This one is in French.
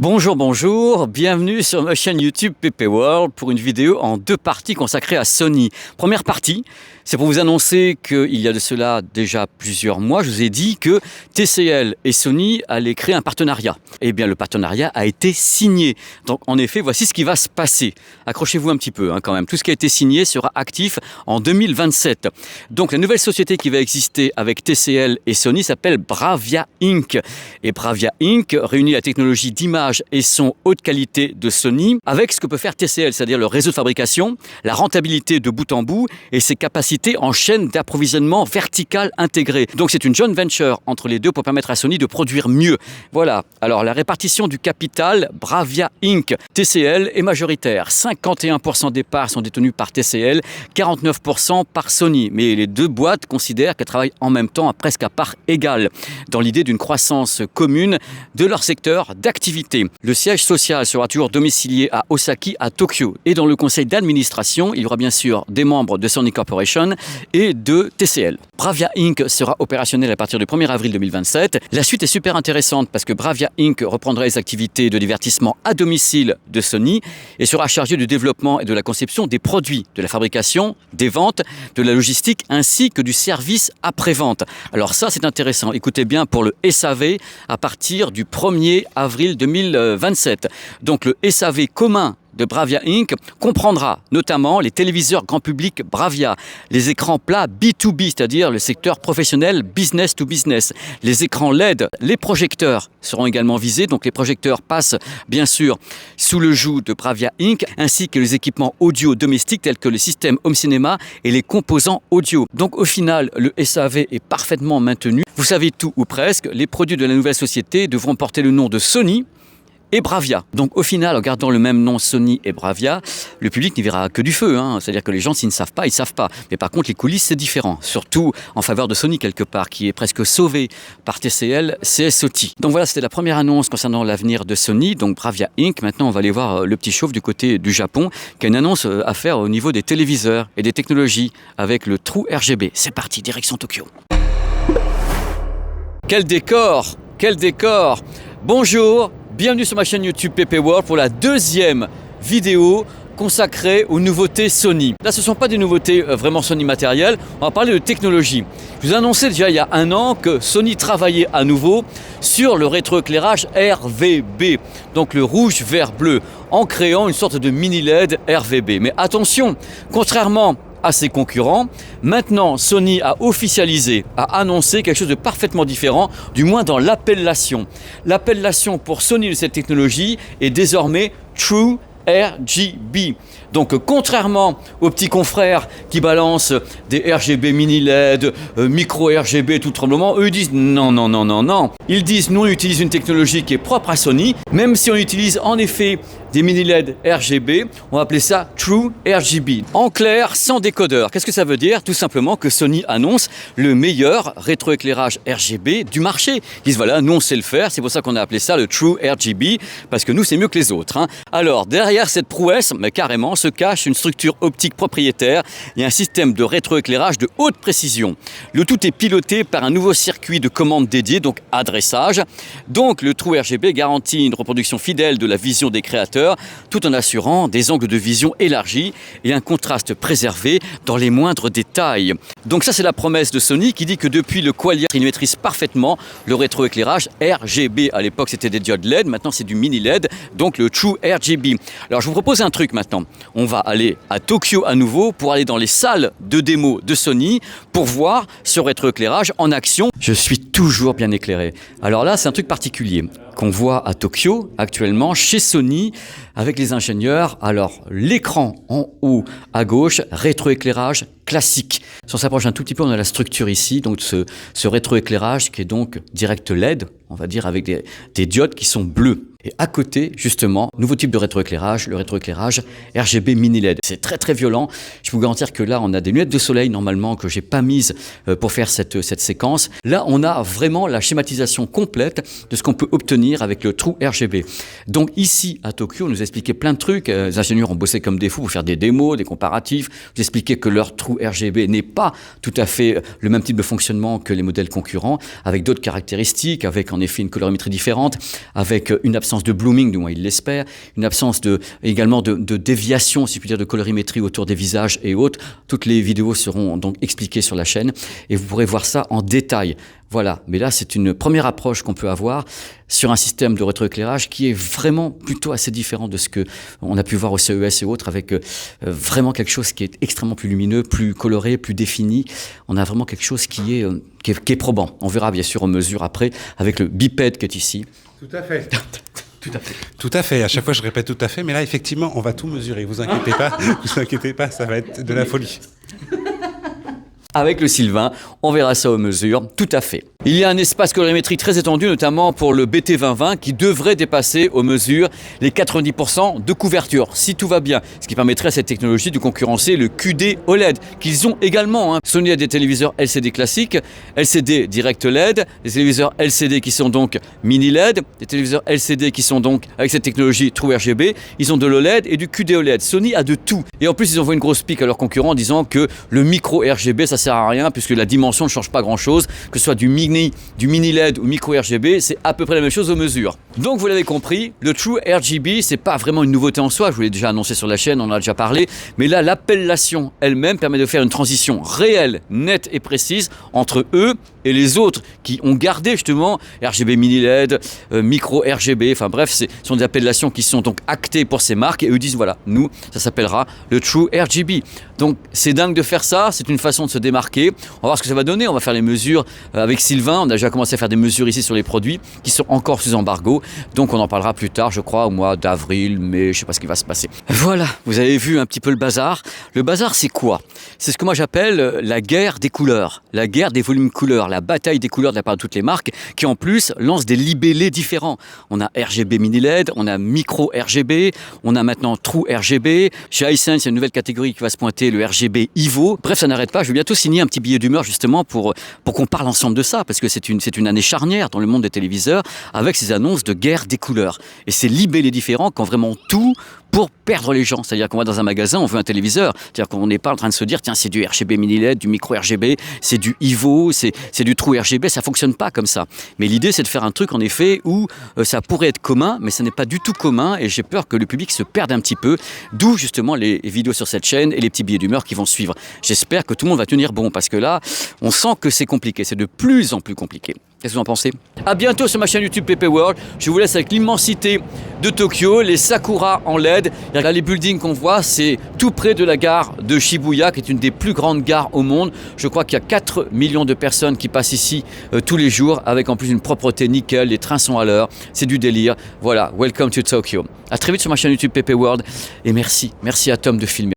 Bonjour, bonjour, bienvenue sur ma chaîne YouTube PP World pour une vidéo en deux parties consacrée à Sony. Première partie, c'est pour vous annoncer qu'il y a de cela déjà plusieurs mois, je vous ai dit que TCL et Sony allaient créer un partenariat. Eh bien, le partenariat a été signé. Donc, en effet, voici ce qui va se passer. Accrochez-vous un petit peu quand même. Tout ce qui a été signé sera actif en 2027. Donc, la nouvelle société qui va exister avec TCL et Sony s'appelle Bravia Inc. Et Bravia Inc. réunit la technologie d'image et son haute qualité de Sony avec ce que peut faire TCL, c'est-à-dire le réseau de fabrication, la rentabilité de bout en bout et ses capacités en chaîne d'approvisionnement verticale intégrée. Donc c'est une joint venture entre les deux pour permettre à Sony de produire mieux. Voilà. Alors la répartition du capital, Bravia Inc. TCL est majoritaire. 51% des parts sont détenues par TCL, 49% par Sony. Mais les deux boîtes considèrent qu'elles travaillent en même temps presque à part égale dans l'idée d'une croissance commune de leur secteur d'activité. Le siège social sera toujours domicilié à Osaki, à Tokyo. Et dans le conseil d'administration, il y aura bien sûr des membres de Sony Corporation et de TCL. Bravia Inc. sera opérationnel à partir du 1er avril 2027. La suite est super intéressante parce que Bravia Inc. reprendra les activités de divertissement à domicile de Sony et sera chargé du développement et de la conception des produits, de la fabrication, des ventes, de la logistique ainsi que du service après-vente. Alors ça, c'est intéressant. Écoutez bien pour le SAV à partir du 1er avril 2027. Donc le SAV commun de Bravia Inc. comprendra notamment les téléviseurs grand public Bravia, les écrans plats B2B, c'est-à-dire le secteur professionnel business to business, les écrans LED, les projecteurs seront également visés, donc les projecteurs passent bien sûr sous le joug de Bravia Inc. ainsi que les équipements audio domestiques tels que le système home cinéma et les composants audio. Donc au final, le SAV est parfaitement maintenu. Vous savez tout ou presque, les produits de la nouvelle société devront porter le nom de Sony et Bravia. Donc au final, en gardant le même nom Sony et Bravia, le public n'y verra que du feu. C'est-à-dire que les gens, s'ils ne savent pas, ils ne savent pas. Mais par contre, les coulisses, c'est différent. Surtout en faveur de Sony quelque part, qui est presque sauvé par TCL, CSOT. Donc voilà, c'était la première annonce concernant l'avenir de Sony, donc Bravia Inc. Maintenant, on va aller voir le petit chauve du côté du Japon, qui a une annonce à faire au niveau des téléviseurs et des technologies avec le True RGB. C'est parti, direction Tokyo. Quel décor! Quel décor! Bonjour! Bienvenue sur ma chaîne YouTube PP World pour la deuxième vidéo consacrée aux nouveautés Sony. Là, ce ne sont pas des nouveautés vraiment Sony matérielles, on va parler de technologie. Je vous ai annoncé déjà il y a un an que Sony travaillait à nouveau sur le rétroéclairage RVB, donc le rouge, vert, bleu, en créant une sorte de mini LED RVB. Mais attention, contrairement à ses concurrents, maintenant Sony a officialisé, a annoncé quelque chose de parfaitement différent, du moins dans l'appellation. L'appellation pour Sony de cette technologie est désormais True RGB. Donc contrairement aux petits confrères qui balancent des RGB mini LED, micro RGB tout tremblement, eux ils disent non, non, non, non, non. Ils disent nous on utilise une technologie qui est propre à Sony, même si on utilise en effet des mini LED RGB, on va appeler ça True RGB. En clair, sans décodeur. Qu'est-ce que ça veut dire? Tout simplement que Sony annonce le meilleur rétroéclairage RGB du marché. Ils disent voilà, nous on sait le faire, c'est pour ça qu'on a appelé ça le True RGB, parce que nous c'est mieux que les autres. Alors derrière cette prouesse, mais carrément, se cache une structure optique propriétaire et un système de rétroéclairage de haute précision. Le tout est piloté par un nouveau circuit de commande dédié, donc adressage. Donc le True RGB garantit une reproduction fidèle de la vision des créateurs, tout en assurant des angles de vision élargis et un contraste préservé dans les moindres détails. Donc ça c'est la promesse de Sony qui dit que depuis le Qualia, il maîtrise parfaitement le rétroéclairage RGB. À l'époque c'était des diodes LED, maintenant c'est du mini LED, donc le True RGB. Alors je vous propose un truc maintenant. On va aller à Tokyo à nouveau pour aller dans les salles de démo de Sony pour voir ce rétroéclairage en action. Je suis toujours bien éclairé. Alors là c'est un truc particulier qu'on voit à Tokyo actuellement chez Sony avec les ingénieurs. Alors l'écran en haut à gauche, rétroéclairage classique. Si on s'approche un tout petit peu, on a la structure ici, donc ce rétroéclairage qui est donc direct LED, on va dire avec des diodes qui sont bleues. Et à côté, justement, nouveau type de rétroéclairage, le rétroéclairage RGB mini LED. C'est très très violent. Je peux vous garantir que là, on a des lunettes de soleil normalement que j'ai pas mises pour faire cette séquence. Là, on a vraiment la schématisation complète de ce qu'on peut obtenir avec le True RGB. Donc ici, à Tokyo, on nous a expliqué plein de trucs. Les ingénieurs ont bossé comme des fous pour faire des démos, des comparatifs. Vous expliquer que leur True RGB n'est pas tout à fait le même type de fonctionnement que les modèles concurrents, avec d'autres caractéristiques, avec en effet une colorimétrie différente, avec une absorption absence de blooming, du moins il l'espère, une absence également de déviation, si je puis dire, de colorimétrie autour des visages et autres. Toutes les vidéos seront donc expliquées sur la chaîne et vous pourrez voir ça en détail. Voilà, mais là c'est une première approche qu'on peut avoir sur un système de rétroéclairage qui est vraiment plutôt assez différent de ce que on a pu voir au CES et autres, avec vraiment quelque chose qui est extrêmement plus lumineux, plus coloré, plus défini. On a vraiment quelque chose qui est probant. On verra bien sûr en mesure après avec le bipède qui est ici. Tout à fait. Tout à fait. Tout à fait. À chaque fois, je répète tout à fait. Mais là, effectivement, on va tout mesurer. Vous inquiétez pas. Vous inquiétez pas. Ça va être de la folie. Avec le Sylvain, on verra ça aux mesures, tout à fait. Il y a un espace colorimétrique très étendu, notamment pour le BT2020, qui devrait dépasser aux mesures les 90% de couverture, si tout va bien. Ce qui permettrait à cette technologie de concurrencer le QD OLED, qu'ils ont également. Sony a des téléviseurs LCD classiques, LCD Direct LED, des téléviseurs LCD qui sont donc mini LED, des téléviseurs LCD qui sont donc avec cette technologie True RGB. Ils ont de l'OLED et du QD OLED. Sony a de tout. Et en plus, ils envoient une grosse pique à leurs concurrents en disant que le micro RGB, ça sert à rien puisque la dimension ne change pas grand chose, que ce soit du mini LED ou micro RGB, c'est à peu près la même chose aux mesures. Donc vous l'avez compris, le True RGB, c'est pas vraiment une nouveauté en soi, je vous l'ai déjà annoncé sur la chaîne, on en a déjà parlé, mais là l'appellation elle-même permet de faire une transition réelle, nette et précise entre eux et les autres qui ont gardé justement RGB mini LED, micro RGB, enfin bref, ce sont des appellations qui sont donc actées pour ces marques et eux disent voilà, nous, ça s'appellera le True RGB. Donc c'est dingue de faire ça, c'est une façon de se démarquer. On va voir ce que ça va donner, on va faire les mesures avec Sylvain, on a déjà commencé à faire des mesures ici sur les produits qui sont encore sous embargo, donc on en parlera plus tard, je crois, au mois d'avril, mai, je sais pas ce qui va se passer. Voilà, vous avez vu un petit peu le bazar. Le bazar, c'est quoi? C'est ce que moi j'appelle la guerre des couleurs, la guerre des volumes couleurs, la bataille des couleurs de la part de toutes les marques qui en plus lancent des libellés différents. On a RGB mini LED, on a micro RGB, on a maintenant True RGB. Chez Hisense, il y a une nouvelle catégorie qui va se pointer, le RGB Ivo. Bref, ça n'arrête pas. Je vais bientôt signer un petit billet d'humeur justement pour qu'on parle ensemble de ça, parce que c'est une année charnière dans le monde des téléviseurs avec ces annonces de guerre des couleurs. Et ces libellés différents qui ont vraiment tout pour perdre les gens. C'est-à-dire qu'on va dans un magasin, on veut un téléviseur. C'est-à-dire qu'on n'est pas en train de se dire, tiens, c'est du RGB mini LED, du micro RGB, c'est du Ivo, c'est du True RGB. Ça fonctionne pas comme ça. Mais l'idée, c'est de faire un truc, en effet, où ça pourrait être commun, mais ça n'est pas du tout commun. Et j'ai peur que le public se perde un petit peu. D'où, justement, les vidéos sur cette chaîne et les petits billets d'humeur qui vont suivre. J'espère que tout le monde va tenir bon, parce que là, on sent que c'est compliqué. C'est de plus en plus compliqué. Qu'est-ce que vous en pensez? À bientôt sur ma chaîne YouTube PP World. Je vous laisse avec l'immensité de Tokyo, les Sakura en LED. Là, les buildings qu'on voit, c'est tout près de la gare de Shibuya, qui est une des plus grandes gares au monde. Je crois qu'il y a 4 millions de personnes qui passent ici tous les jours, avec en plus une propreté nickel. Les trains sont à l'heure. C'est du délire. Voilà, welcome to Tokyo. À très vite sur ma chaîne YouTube PP World. Et merci à Tom de filmer.